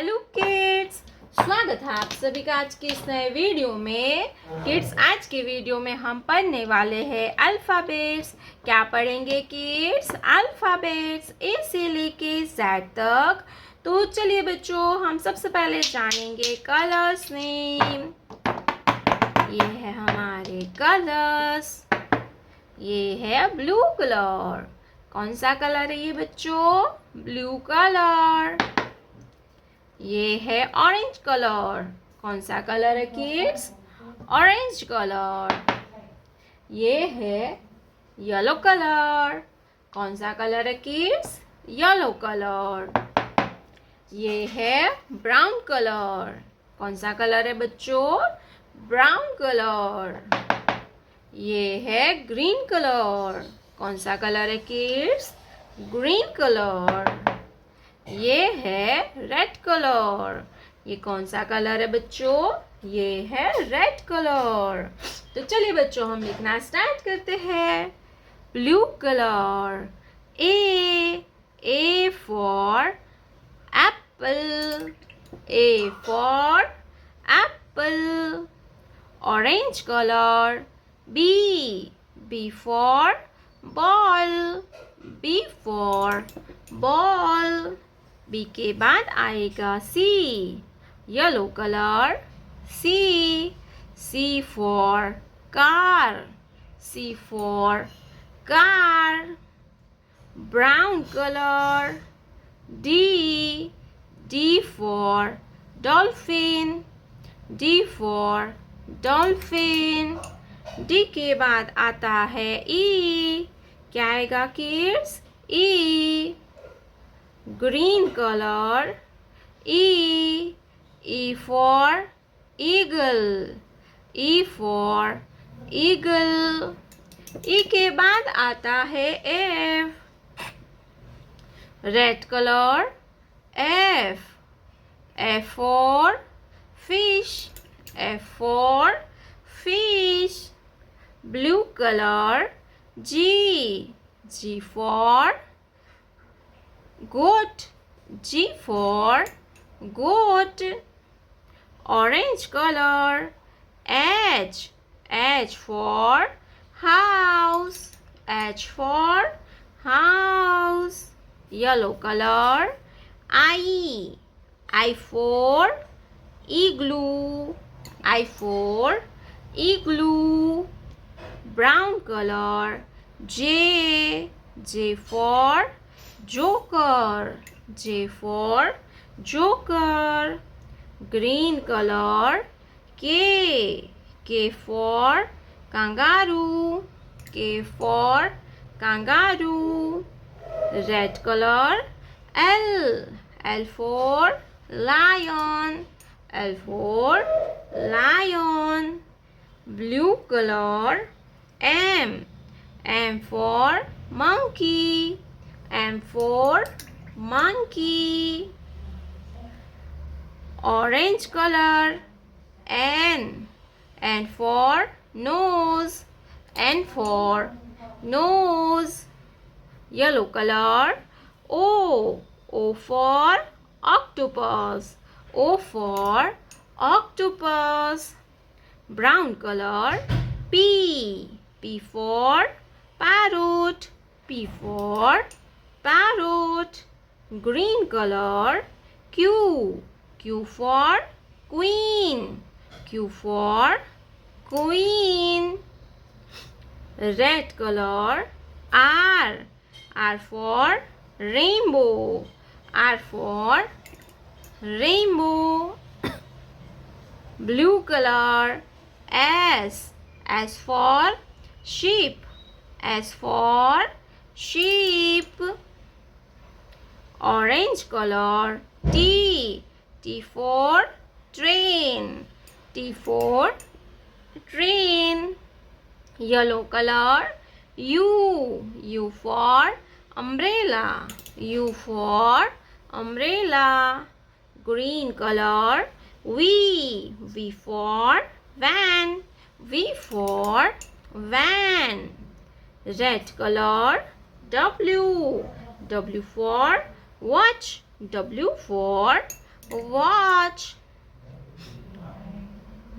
Hello kids, स्वागत है आप सभी का आज के इस नए वीडियो में। किड्स, आज के वीडियो में हम पढ़ने वाले हैं अल्फ़ाबेट्स। क्या पढ़ेंगे किड्स? अल्फ़ाबेट्स ए से लेके जेड तक। तो चलिए बच्चों, हम सबसे पहले जानेंगे कलर्स नेम। ये है हमारे कलर्स। ये है ब्लू कलर। कौन सा कलर है ये बच्चों? Blue colour. ये है ऑरेंज कलर। कौन सा कलर है किड्स? Orange colour. ये है येलो कलर। कौन सा कलर है किड्स? Yellow colour. ये है ब्राउन कलर। कौन सा कलर है बच्चों? Brown colour. ये है ग्रीन कलर। कौन सा कलर है किड्स? Green colour. ये है रेड कलर। ये कौन सा कलर है बच्चों? ये है रेड कलर। तो चलिए बच्चों, हम लिखना स्टार्ट करते हैं। Blue colour. A for apple. A for apple. Orange colour. B for ball. B for ball. B के बाद आएगा C, yellow colour. C for car. C for car. Brown colour. D for dolphin. D for dolphin. D के बाद आता है E. क्या आएगा kids? E, green color. E for eagle. E for eagle. E के बाद आता है F, red color. F for fish. F for fish. Blue color. G for goat. G for goat. Orange color. H for house. H for house. Yellow color. I for igloo. I for igloo. Brown color. J for joker. J for joker. Green color. K for kangaroo. K for kangaroo. Red color. L for lion. L for lion. Blue color. M for monkey. M for monkey. Orange color. N for nose. N for nose. Yellow color. O for octopus. O for octopus. Brown color. P for parrot. P for parrot. Green color. Q for queen. Q for queen. Red color. R for rainbow. R for rainbow. Blue color. S for sheep. S for sheep. Orange color. T for train. T for train. Yellow color. U for umbrella. U for umbrella. Green color. V for van. V for van. Red color. W for watch. W for watch.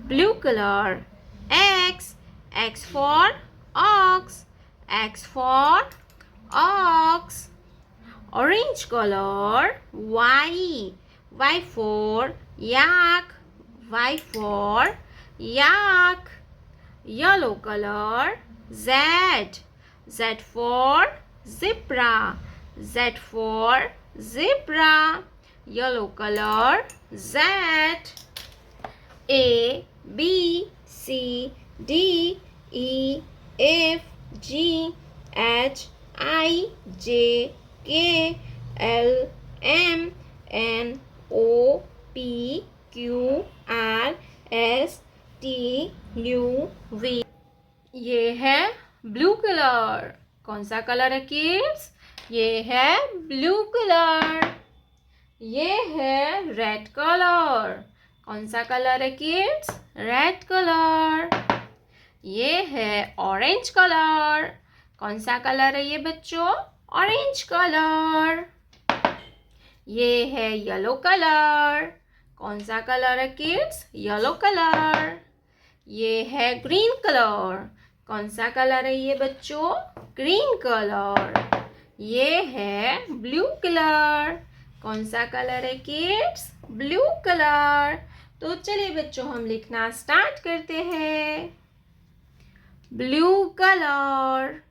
Blue color. X. X for ox. X for ox. Orange color. Y. Y for yak. Y for yak. Yellow color. Z. Z for zebra. Z for zebra. Yellow color. Z. A, B, C, D, E, F, G, H, I, J, K, L, M, N, O, P, Q, R, S, T, U, V. ये है blue colour. कौन सा colour है kids? ये है blue colour. ये है red colour. कौन सा कलर है किड्स? Red colour. ये है ऑरेंज कलर. कौन सा कलर है ये बच्चों? Orange colour. ये है येलो कलर. कौन सा कलर है किड्स? Yellow colour. ये है ग्रीन कलर. कौन सा कलर है ये बच्चों? Green colour. ये है ब्लू कलर. कौन सा कलर है किड्स? Blue colour. तो चलिए बच्चों हम लिखना स्टार्ट करते हैं. Blue colour.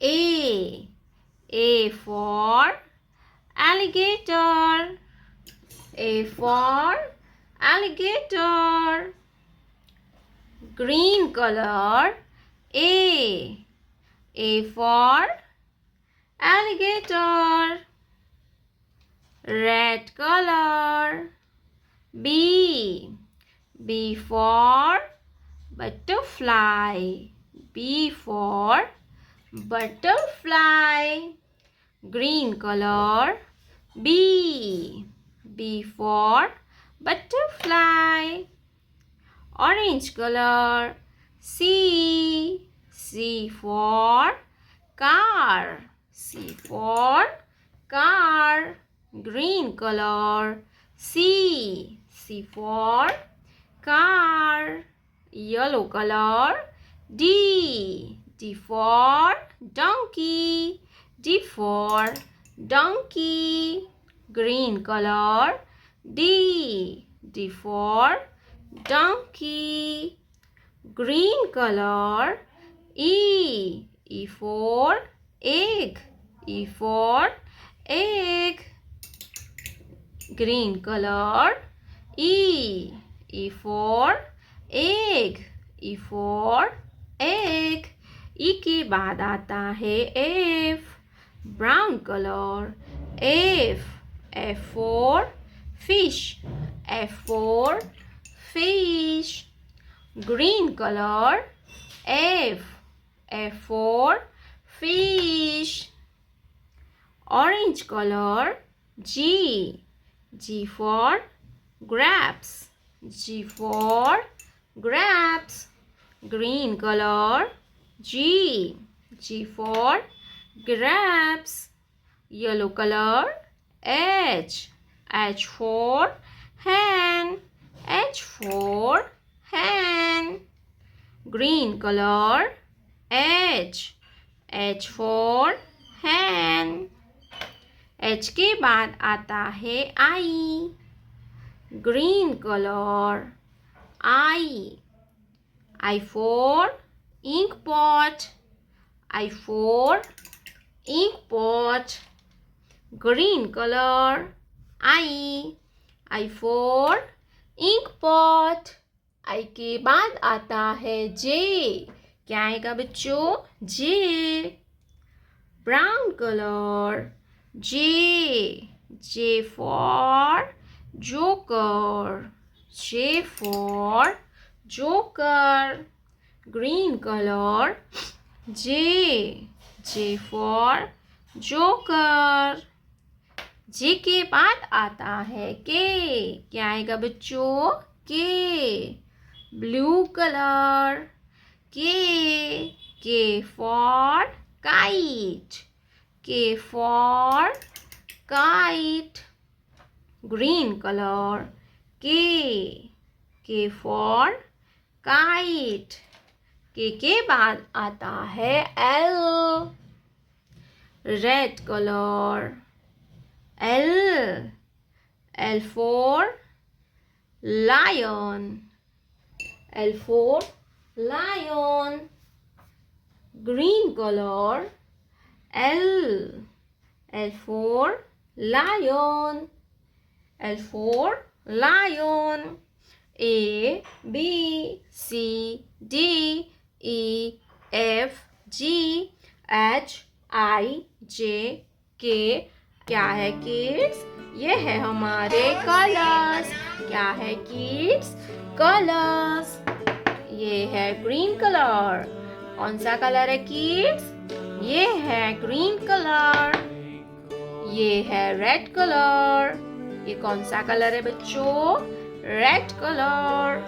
A for alligator. A for alligator. Green color. A for alligator. Red color. B for butterfly. B for butterfly. Green color. B for butterfly. Orange color. C for car. C for car. Green color. C for car. Yellow color. D for donkey. D for donkey. Green color. D for donkey. Green color. E for egg. E for egg. Green color. E for egg. E for egg. E के बाद आता है F. Brown color. F for fish. F for fish. Green color. F for fish. Orange color. G for grapes. G for grapes. Green color. G for grapes. Yellow color. H for hen. H for hen. Green color. H for hen. H के बाद आता है I. Green color. I for ink pot. I for ink pot. Green color. I for ink pot. I के बाद आता है J. क्या आएगा बच्चों? J. Brown color. J for joker. J for joker. Green color. J for joker. J के बाद आता है K. क्या आएगा बच्चों? K. Blue color. K for kite. K for kite. green color. K. K for kite. K के बाद आता है L. Red color. L. L for lion. L for lion. Green color. L. L for lion. L for lion. A, B, C, D, E, F, G, H, I, J, K. क्या है kids? ये है हमारे colours. क्या है kids? Colours. ये है green colour. कौन सा कलर है किड्स? ये है ग्रीन कलर. ये है रेड कलर. ये कौन सा कलर है बच्चों? Red colour.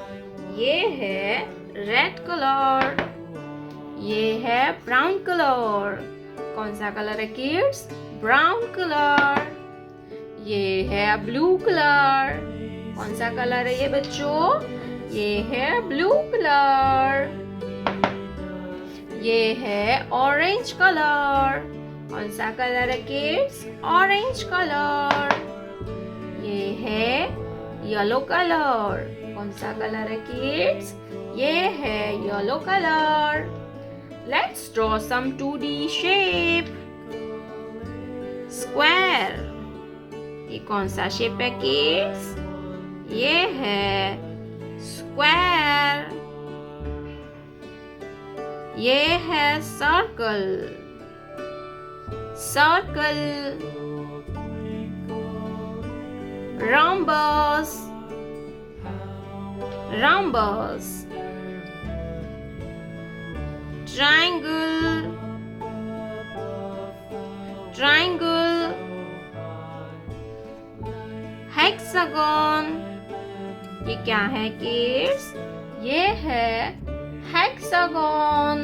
ये है रेड कलर. ये है ब्राउन कलर. कौन सा कलर है किड्स? Brown colour. ये है ब्लू कलर. कौन सा कलर है ये बच्चों? ये है ब्लू कलर. ये है ऑरेंज कलर. कौन सा कलर है किड्स? Orange colour. ये है येलो कलर. कौन सा कलर है किड्स? ये है yellow colour. Let's draw some 2D shape. Square. ये कौन सा शेप है किड्स? ये है स्क्वायर. ये है circle. Circle. rhombus. Rhombus. Triangle. Triangle. Hexagon. ये क्या है किड्स? ये है hexagon.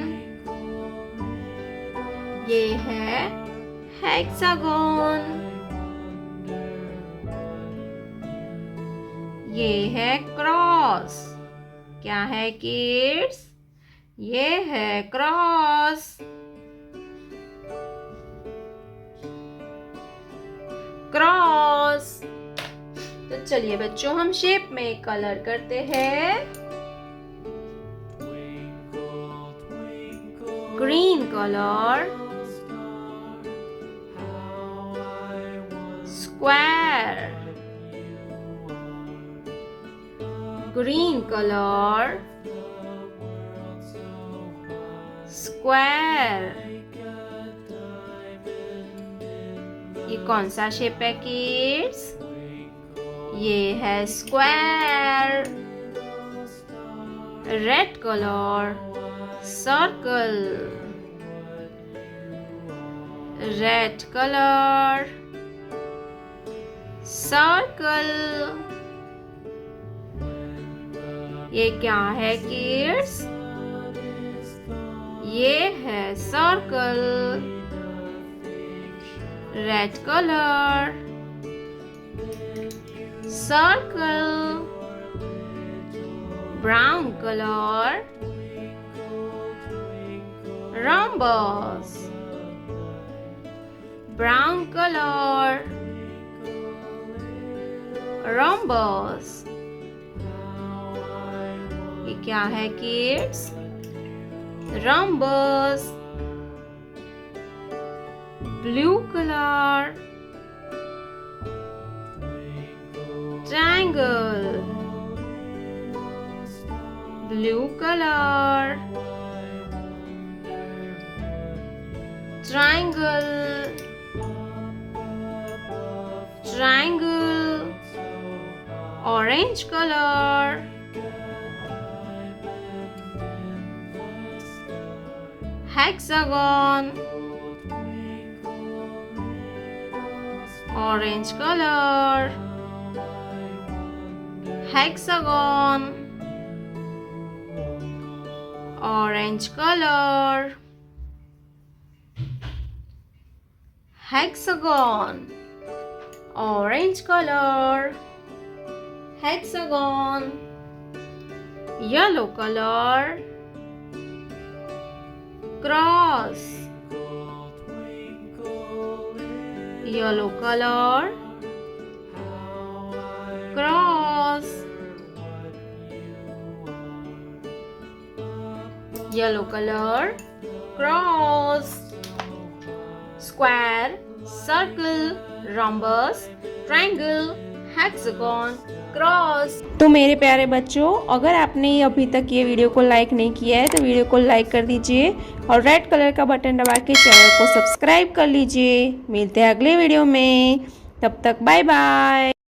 ये है hexagon. ये है क्रॉस. क्या है किड्स? ये है क्रॉस. क्रॉस. तो चलिए बच्चों हम शेप में कलर करते हैं. Green colour. Square. Green colour. Square. ये कौन सा शेप है किड्स? ये है square. Red colour. Circle. Red colour. Circle. ये क्या है किड्स? ये है circle. Red colour. Circle. Brown colour. rhombus. Brown color. Rhombus. ये क्या है kids? rhombus. Blue color. Triangle. Blue color. Triangle. Triangle. Orange color. Hexagon. Orange color. Hexagon. Orange color. Hexagon. orange color, hexagon, yellow color, cross, yellow color, cross, yellow color, cross, square, circle, rhombus, triangle, hexagon, cross. तो मेरे प्यारे बच्चों, अगर आपने अभी तक ये video को लाइक नहीं किया है तो वीडियो को लाइक कर दीजिए और रेड कलर का बटन दबा के चैनल को सब्सक्राइब कर लीजिए। मिलते हैं अगले वीडियो में, तब तक बाय बाय।